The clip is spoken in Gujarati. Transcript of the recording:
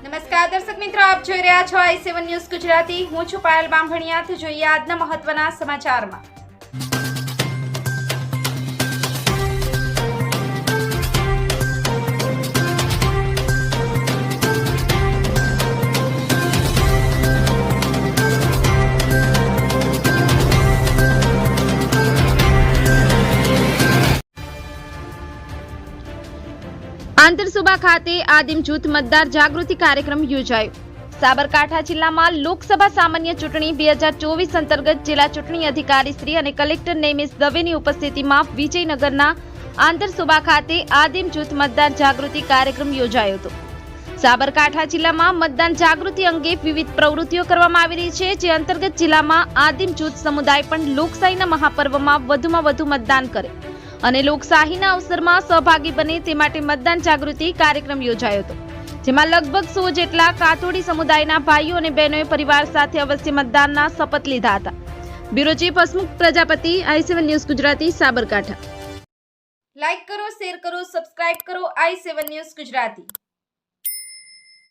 નમસ્કાર દર્શક મિત્રો, આપ જોઈ રહ્યા છો i7 ન્યૂઝ ગુજરાતી। હું છું પાયલ બામભણિયા। તો જોઈએ આજના મહત્વના સમાચારમાં। આંતરસુબા ખાતે આદિમ જૂથ મતદાર જાગૃતિ કાર્યક્રમ યોજાયો। સાબરકાંઠા જિલ્લામાં લોકસભા સામાન્ય ચૂંટણી 2024 અંતર્ગત જિલ્લા ચૂંટણી અધિકારી શ્રી અને કલેક્ટર નેમિસ દવેની ઉપસ્થિતિમાં વિજયનગરના આંતરસુબા ખાતે આદિમ જૂથ મતદાર જાગૃતિ કાર્યક્રમ યોજાયો હતો। સાબરકાંઠા જિલ્લામાં મતદાન જાગૃતિ અંગે વિવિધ પ્રવૃત્તિઓ કરવામાં આવી રહી છે, જે અંતર્ગત જિલ્લામાં આદિમ જૂથ સમુદાય પણ લોકશાહીના મહાપર્વમાં વધુમાં વધુ મતદાન કરે અને લોકશાહીના અવસરમાં સહભાગી બને તે માટે મતદાન જાગૃતિ કાર્યક્રમ યોજાયો હતો, જેમાં લગભગ 100 જેટલા કાથોડી સમુદાયના ભાઈઓ અને બહેનોએ પરિવાર સાથે અવશ્ય મતદાનના શપથ લીધા હતા। Bureau chief Hasmukh Prajapati, i7 news Gujarati, Sabarkantha. Like કરો, શેર કરો, સબસ્ક્રાઇબ કરો i7 ન્યૂઝ ગુજરાતી।